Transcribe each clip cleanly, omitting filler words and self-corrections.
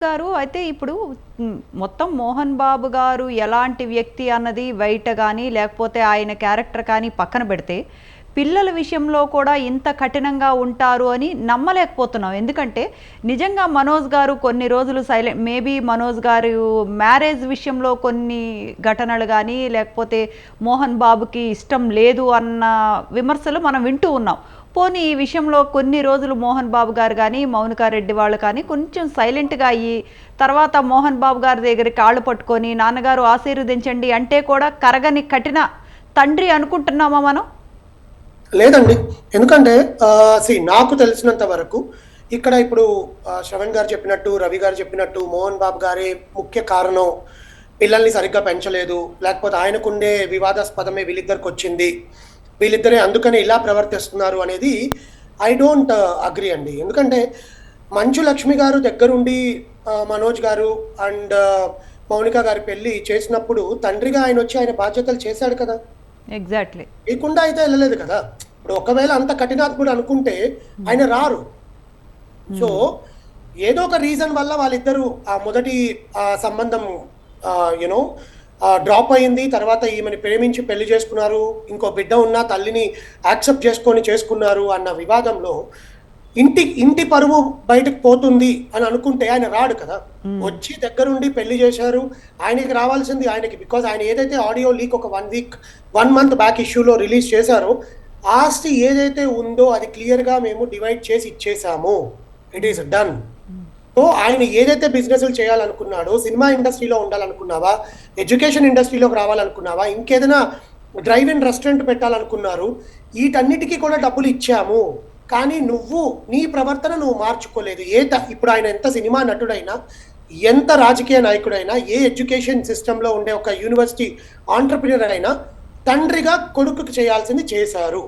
గారు అయితే ఇప్పుడు మొత్తం మోహన్ బాబు గారు ఎలాంటి వ్యక్తి అన్నది బయట కానీ లేకపోతే ఆయన క్యారెక్టర్ కానీ పక్కన పెడితే పిల్లల విషయంలో కూడా ఇంత కఠినంగా ఉంటారు అని నమ్మలేకపోతున్నాం. ఎందుకంటే నిజంగా మనోజ్ గారు కొన్ని రోజులు సైలెంట్, మేబీ మనోజ్ గారు మ్యారేజ్ విషయంలో కొన్ని ఘటనలు కానీ లేకపోతే మోహన్ బాబుకి ఇష్టం లేదు అన్న విమర్శలు మనం వింటూ ఉన్నాం. పోనీ ఈ విషయంలో కొన్ని రోజులు మోహన్ బాబు గారు కానీ మౌనికారెడ్డి వాళ్ళు కానీ కొంచెం సైలెంట్గా అయ్యి తర్వాత మోహన్ బాబు గారి దగ్గర కాళ్ళు పట్టుకొని నాన్నగారు ఆశీర్వదించండి అంటే కూడా కరగని కఠిన తండ్రి అనుకుంటున్నామా మనం? లేదండి. ఎందుకంటే నాకు తెలిసినంత వరకు ఇక్కడ ఇప్పుడు శ్రవణ్ గారు చెప్పినట్టు, రవి గారు చెప్పినట్టు మోహన్ బాబు గారే ముఖ్య కారణం. పిల్లల్ని సరిగ్గా పెంచలేదు, లేకపోతే ఆయనకుండే వివాదాస్పదమే వీళ్ళిద్దరికి వచ్చింది, వీళ్ళిద్దరే అందుకనే ఇలా ప్రవర్తిస్తున్నారు అనేది ఐ డోంట్ అగ్రీ అండి. ఎందుకంటే మంచు లక్ష్మి గారు దగ్గరుండి మనోజ్ గారు అండ్ మౌనిక గారి పెళ్లి చేసినప్పుడు తండ్రిగా ఆయన వచ్చి ఆయన బాధ్యతలు చేశాడు కదా. ఎగ్జాక్ట్లీ. లేకుండా అయితే వెళ్ళలేదు కదా. ఇప్పుడు ఒకవేళ అంత కఠినాత్ముడు అనుకుంటే ఆయన రారు. సో ఏదో ఒక రీజన్ వల్ల వాళ్ళిద్దరూ ఆ మొదటి సంబంధం యూనో డ్రాప్ అయింది. తర్వాత ఈమెని ప్రేమించి పెళ్లి చేసుకున్నారు, ఇంకో బిడ్డ ఉన్న తల్లిని యాక్సెప్ట్ చేసుకున్నారు అన్న వివాదంలో ఇంటి పరువు బయటకు పోతుంది అని అనుకుంటే ఆయన రాడు కదా. వచ్చి దగ్గరుండి పెళ్లి చేశారు. ఆయనకి రావాల్సింది ఆయనకి, బికాజ్ ఆయన ఏదైతే ఆడియో లీక్ ఒక 1 month బ్యాక్ ఇష్యూలో రిలీజ్ చేశారో ఆస్తి ఏదైతే ఉందో అది క్లియర్గా మేము డివైడ్ చేసి ఇచ్చేసాము. It is done. సో ఆయన ఏదైతే బిజినెస్లు చేయాలనుకున్నాడో, సినిమా ఇండస్ట్రీలో ఉండాలనుకున్నావా, ఎడ్యుకేషన్ ఇండస్ట్రీలోకి రావాలనుకున్నావా, ఇంకేదైనా డ్రైవ్ ఇన్ రెస్టారెంట్ పెట్టాలనుకున్నారు, వీటన్నిటికీ కూడా డబ్బులు ఇచ్చాము. కానీ నీ ప్రవర్తన నువ్వు మార్చుకోలేదు. ఇప్పుడు ఆయన ఎంత సినిమా నటుడైనా, ఎంత రాజకీయ నాయకుడైనా, ఏ ఎడ్యుకేషన్ సిస్టంలో ఉండే ఒక యూనివర్సిటీ ఆంటర్ప్రినర్ అయినా తండ్రిగా కొడుకుకి చేయాల్సింది చేశారు.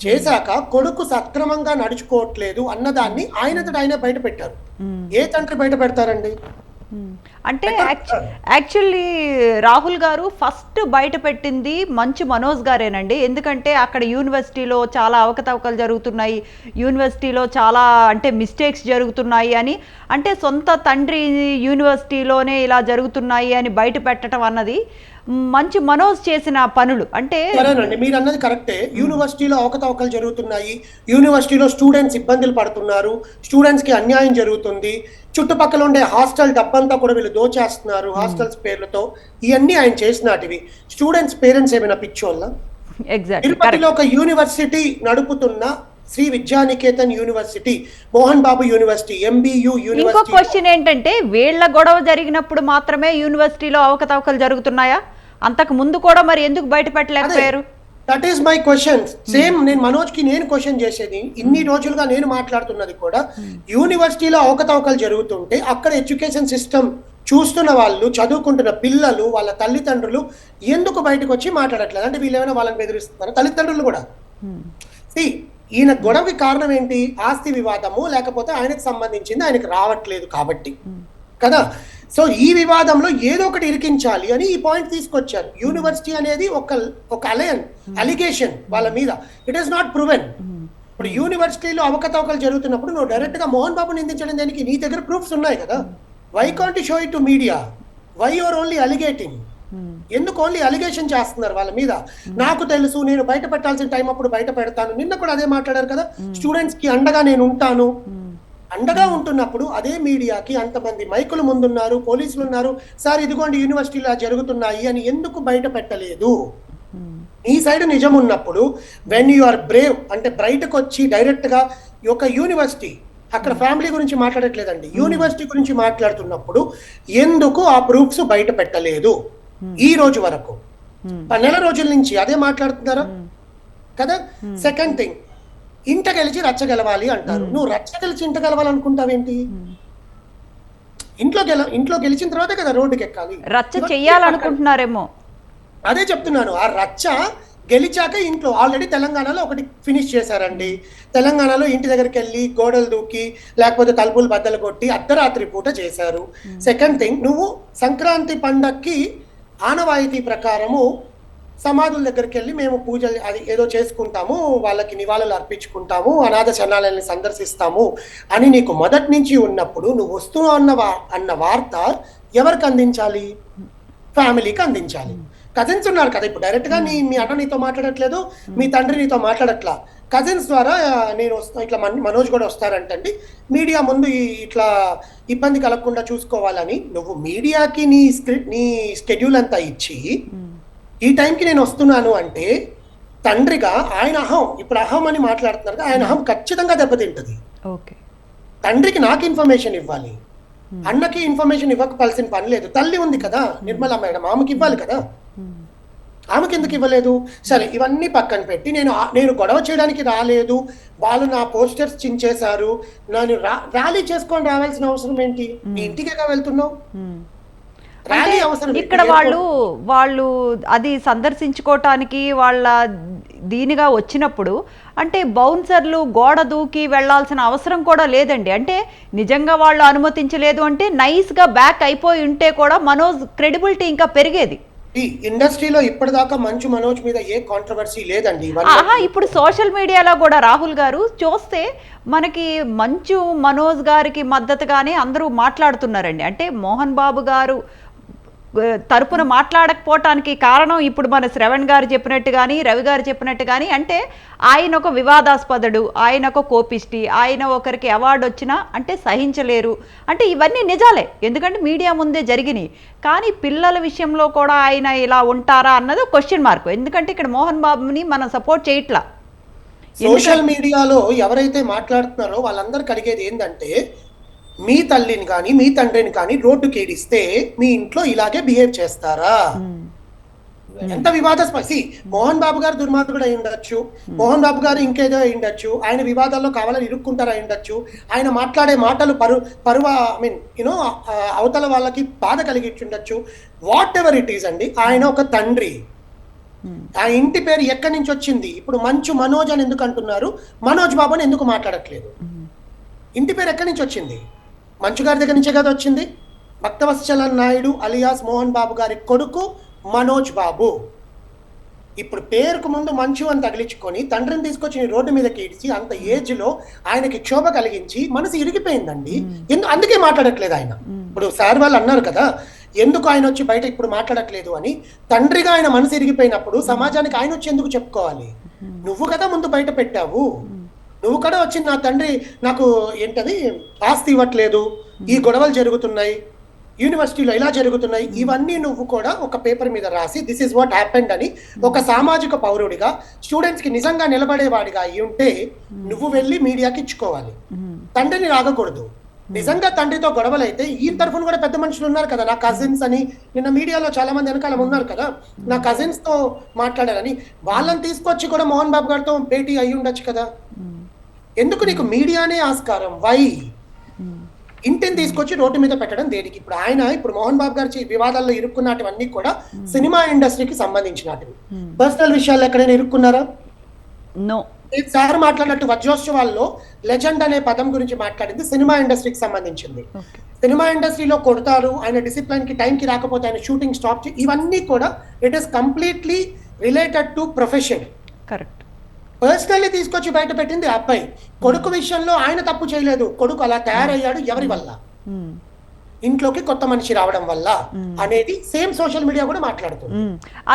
చేశాక కొడుకు సక్రమంగా నడుచుకోవట్లేదు అన్నదాన్ని ఆయనే బయట పెట్టారు. ఏ తండ్రి బయట పెడతారండి? అంటే యాక్చువల్లీ రాహుల్ గారు ఫస్ట్ బయట పెట్టింది మంచు మనోజ్ గారేనండి. ఎందుకంటే అక్కడ యూనివర్సిటీలో చాలా అవకతవకలు జరుగుతున్నాయి, యూనివర్సిటీలో చాలా అంటే మిస్టేక్స్ జరుగుతున్నాయి అని, అంటే సొంత తండ్రి యూనివర్సిటీలోనే ఇలా జరుగుతున్నాయి అని బయట పెట్టడం అన్నది మంచి మనోజ్ చేసిన పనులు. అంటే సరేనండి, మీరు అన్నది కరెక్టే. యూనివర్సిటీలో అవకతవకలు జరుగుతున్నాయి, యూనివర్సిటీలో స్టూడెంట్స్ ఇబ్బందులు పడుతున్నారు, స్టూడెంట్స్ కి అన్యాయం జరుగుతుంది, చుట్టుపక్కల ఉండే హాస్టల్ డబ్బంతా కూడా వీళ్ళు దోచేస్తున్నారు హాస్టల్స్ పేర్లతో. ఇవన్నీ ఆయన చేసినటివి. స్టూడెంట్స్ పేరెంట్స్ ఏమైనా పిచ్చోళ్ళ? తిరుపతిలో ఒక యూనివర్సిటీ నడుపుతున్న Shri Vidyanikethan university, Mohan Babu university, MBU university. ఇంకో క్వశ్చన్ ఏంటంటే వీళ్ళ గొడవ జరిగినప్పుడు మాత్రమే యూనివర్సిటీలో అవకతవకలు జరుగుతున్నాయా? అంతకు ముందు కూడా మరి ఎందుకు బయట పెట్టలేకపోయారు? That is my question. Same నేను మనోజ్కి క్వశ్చన్ చేసేది, ఇన్ని రోజులుగా నేను మాట్లాడుతున్నది కూడా, యూనివర్సిటీలో అవకతవకలు జరుగుతుంటే అక్కడ ఎడ్యుకేషన్ సిస్టమ్ చూస్తున్న వాళ్ళు, చదువుకుంటున్న పిల్లలు, వాళ్ళ తల్లిదండ్రులు ఎందుకు బయటకు వచ్చి మాట్లాడట్లేదు? అంటే వీళ్ళు ఏమైనా వాళ్ళని బెదిరిస్తున్నారు? తల్లిదండ్రులు కూడా. ఈయన గొడవకి కారణం ఏంటి? ఆస్తి వివాదము, లేకపోతే ఆయనకు సంబంధించింది ఆయనకు రావట్లేదు కాబట్టి కదా. సో ఈ వివాదంలో ఏదో ఒకటి ఇరికించాలి అని ఈ పాయింట్ తీసుకొచ్చారు. యూనివర్సిటీ అనేది ఒక అలిగేషన్ వాళ్ళ మీద. It is not proven. ఇప్పుడు యూనివర్సిటీలో అవకతవకలు జరుగుతున్నప్పుడు నువ్వు డైరెక్ట్ గా మోహన్ బాబు నిందించడం దానికి నీ దగ్గర ప్రూఫ్స్ ఉన్నాయి కదా. Why can't you show it to media? Why your only alleging? ఎందుకు ఓన్లీ అలిగేషన్ చేస్తున్నారు వాళ్ళ మీద? నాకు తెలుసు, నేను బయట పెట్టాల్సిన టైం అప్పుడు బయట పెడతాను. నిన్న కూడా అదే మాట్లాడారు కదా, స్టూడెంట్స్ కి అండగా నేను ఉంటాను. అండగా ఉంటున్నప్పుడు అదే మీడియాకి అంతమంది మైకులు ముందున్నారు, పోలీసులు ఉన్నారు, సార్ ఇదిగోండి యూనివర్సిటీలో జరుగుతున్నాయి అని ఎందుకు బయట పెట్టలేదు? ఈ సైడ్ నిజం ఉన్నప్పుడు వెన్ యు ఆర్ బ్రేవ్ అంటే బయటకు వచ్చి డైరెక్ట్ గా ఒక యూనివర్సిటీ, అక్కడ ఫ్యామిలీ గురించి మాట్లాడట్లేదండి, యూనివర్సిటీ గురించి మాట్లాడుతున్నప్పుడు ఎందుకు ఆ ప్రూఫ్స్ బయట పెట్టలేదు? ఈ రోజు వరకు 12 రోజుల నుంచి అదే మాట్లాడుతున్నారా కదా. సెకండ్ థింగ్, ఇంట గెలిచి రచ్చ గెలవాలి అంటారు. నువ్వు రచ్చ గెలిచి ఇంట గెలవాలనుకుంటావేంటి? ఇంట్లో గెలిచిన తర్వాత కదా రోడ్డుకి ఎక్కాలి. రచ్చ చెయ్యాలనుకుంటున్నారేమో. అదే చెప్తున్నాను. ఆ రచ్చ గెలిచాక ఇంట్లో ఆల్రెడీ తెలంగాణలో ఒకటి ఫినిష్ చేశారండి. తెలంగాణలో ఇంటి దగ్గరికి వెళ్ళి గోడలు దూకి లేకపోతే తలుపులు బద్దలు కొట్టి అర్ధరాత్రి పూట చేశారు. సెకండ్ థింగ్, నువ్వు సంక్రాంతి పండక్కి ఆనవాయితీ ప్రకారము సమాధుల దగ్గరికి వెళ్ళి మేము పూజలు అది ఏదో చేసుకుంటాము, వాళ్ళకి నివాళులు అర్పించుకుంటాము, అనాథ శరణాలయాన్ని సందర్శిస్తాము అని నీకు మొదటి నుంచి ఉన్నప్పుడు నువ్వు వస్తున్నావు అన్న వార్త ఎవరికి అందించాలి? ఫ్యామిలీకి అందించాలి. కజిన్స్ ఉన్నారు కదా, ఇప్పుడు డైరెక్ట్ గా మీ అన్న నీతో మాట్లాడట్లేదు, మీ తండ్రి నీతో మాట్లాడట్లా, కజిన్స్ ద్వారా నేను ఇట్లా మనోజ్ కూడా వస్తారంటండి, మీడియా ముందు ఇట్లా ఇబ్బంది కలగకుండా చూసుకోవాలని నువ్వు మీడియాకి నీ స్కెడ్యూల్ అంతా ఇచ్చి ఈ టైంకి నేను వస్తున్నాను అంటే తండ్రిగా ఆయన అహం, ఇప్పుడు అహం అని మాట్లాడుతున్నారు, ఆయన అహం ఖచ్చితంగా దెబ్బతింటది. ఓకే, తండ్రికి నాకు ఇన్ఫర్మేషన్ ఇవ్వాలి, అన్నకి ఇన్ఫర్మేషన్ ఇవ్వకపోవాల్సిన పని లేదు. తల్లి ఉంది కదా నిర్మలా మేడం, ఆమెకి ఇవ్వాలి కదా, ఆమెకి ఎందుకు ఇవ్వలేదు? సరే, ఇవన్నీ పక్కన పెట్టి నేను గొడవ చేయడానికి రాలేదు, వాళ్ళు నా పోస్టర్స్ చించేశారు, నేను ర్యాలీ చేసుకొని రావాల్సిన అవసరం ఏంటి? నీ ఇంటికేగా వెళ్తున్నావు, ర్యాలీ అవసరం ఇక్కడ వాళ్ళు అది సందర్శించుకోవటానికి వాళ్ళ దీనిగా వచ్చినప్పుడు అంటే బౌన్సర్లు గోడ దూకి వెళ్లాల్సిన అవసరం కూడా లేదండి. అంటే నిజంగా వాళ్ళు అనుమతించలేదు అంటే నైస్గా బ్యాక్ అయిపోయి ఉంటే కూడా మనోజ్ క్రెడిబిలిటీ ఇంకా పెరిగేది. ఈ ఇండస్ట్రీలో ఇప్పటిదాకా మంచు మనోజ్ మీద ఏ కాంట్రవర్సీ లేదండి. ఇప్పుడు సోషల్ మీడియాలో కూడా రాహుల్ గారు చూస్తే మనకి మంచు మనోజ్ గారికి మద్దతుగానే అందరూ మాట్లాడుతున్నారండి. అంటే మోహన్ బాబు గారు తరపున మాట్లాడకపోవటానికి కారణం ఇప్పుడు మన శ్రవణ్ గారు చెప్పినట్టు కానీ రవి గారు చెప్పినట్టు కానీ, అంటే ఆయన ఒక వివాదాస్పదుడు, ఆయన ఒక కోపిష్టి, ఆయన ఒకరికి అవార్డు వచ్చినా అంటే సహించలేరు, అంటే ఇవన్నీ నిజాలే, ఎందుకంటే మీడియా ముందే జరిగినాయి. కానీ పిల్లల విషయంలో కూడా ఆయన ఇలా ఉంటారా అన్నది క్వశ్చన్ మార్క్, ఎందుకంటే ఇక్కడ మోహన్ బాబుని మనం సపోర్ట్ చేయట్లా. సోషల్ మీడియాలో ఎవరైతే మాట్లాడుతున్నారో వాళ్ళందరికీ అడిగేది ఏంటంటే, మీ తల్లిని కానీ మీ తండ్రిని కానీ రోడ్డుకి ఏడిస్తే మీ ఇంట్లో ఇలాగే బిహేవ్ చేస్తారా? ఎంత వివాదాస్పది. మోహన్ బాబు గారు దుర్మార్గుడు అయి ఉండొచ్చు, మోహన్ బాబు గారు ఇంకేదో అయి ఉండొచ్చు, ఆయన వివాదాల్లో కావాలని ఇరుక్కుంటారు అయి ఉండొచ్చు, ఆయన మాట్లాడే మాటలు అవతల వాళ్ళకి బాధ కలిగించి ఉండొచ్చు, వాట్ ఎవర్ ఇట్ ఈస్ అండి. ఆయన ఒక తండ్రి, ఆ ఇంటి పేరు ఎక్కడి నుంచి వచ్చింది? ఇప్పుడు మంచు మనోజ్ అని ఎందుకు అంటున్నారు, మనోజ్ బాబు అని ఎందుకు మాట్లాడట్లేదు? ఇంటి పేరు ఎక్కడి నుంచి వచ్చింది? మంచు గారి దగ్గర నుంచే కదా వచ్చింది. భక్తవత్సల నాయుడు అలియాస్ మోహన్ బాబు గారి కొడుకు మనోజ్ బాబు. ఇప్పుడు పేరుకు ముందు మంచు అని తగిలించుకొని తండ్రిని తీసుకొచ్చి రోడ్డు మీదకి ఇడిచి అంత ఏజ్ లో ఆయనకి క్షోభ కలిగించి మనసు ఇరిగిపోయిందండి. అందుకే మాట్లాడట్లేదు ఆయన. ఇప్పుడు సార్ వాళ్ళు అన్నారు కదా, ఎందుకు ఆయన వచ్చి బయట ఇప్పుడు మాట్లాడట్లేదు అని. తండ్రిగా ఆయన మనసు ఇరిగిపోయినప్పుడు సమాజానికి ఆయన వచ్చి ఎందుకు చెప్పుకోవాలి? నువ్వు కదా ముందు బయట పెట్టావు, నువ్వు కూడా వచ్చి నా తండ్రి నాకు ఏంటది ఆస్తి ఇవ్వట్లేదు, ఈ గొడవలు జరుగుతున్నాయి, యూనివర్సిటీలో ఇలా జరుగుతున్నాయి, ఇవన్నీ నువ్వు కూడా ఒక పేపర్ మీద రాసి దిస్ ఇస్ వాట్ హ్యాపెండ్ అని ఒక సామాజిక పౌరుడిగా స్టూడెంట్స్ కి నిజంగా నిలబడేవాడిగా అయి ఉంటే నువ్వు వెళ్ళి మీడియాకి ఇచ్చుకోవాలి, తండ్రిని రాగకూడదు. నిజంగా తండ్రితో గొడవలు అయితే ఈ తరఫున కూడా పెద్ద మనుషులు ఉన్నారు కదా, నా కజిన్స్ అని నిన్న మీడియాలో చాలా మంది వెనకాల ఉన్నారు కదా, నా కజిన్స్ తో మాట్లాడారని, వాళ్ళని తీసుకొచ్చి కూడా మోహన్ బాబు గారితో భేటీ అయ్యి ఉండొచ్చు కదా. ఎందుకు నీకు మీడియానే ఆస్కారం? వై? ఇంటిని తీసుకొచ్చి రోడ్డు మీద పెట్టడం దేనికి? ఇప్పుడు మోహన్ బాబు గారి వివాదాల్లో ఇరుక్కున్నటివన్నీ కూడా సినిమా ఇండస్ట్రీకి సంబంధించినటివి. పర్సనల్ విషయాల్లో ఎక్కడైనా ఇరుక్కున్నారా? నో. సార్ మాట్లాడినట్టు వజ్రోత్సవాల్లో లెజెండ్ అనే పదం గురించి మాట్లాడింది సినిమా ఇండస్ట్రీకి సంబంధించింది. సినిమా ఇండస్ట్రీలో కొడతారు, ఆయన డిసిప్లిన్ కి టైంకి రాకపోతే ఆయన షూటింగ్ స్టాప్ ఇవన్నీ కూడా it is completely related to profession. Correct. Personally తీసుకొచ్చి బయట పెట్టింది అబ్బాయి. కొడుకు విషయంలో ఆయన తప్పు చేయలేదు, కొడుకు అలా తయారయ్యాడు ఎవరి వల్ల? ఇంట్లోకి కొత్త మనిషి రావడం వల్ల అనేది సేమ్ సోషల్ మీడియా కూడా మాట్లాడుతుంది.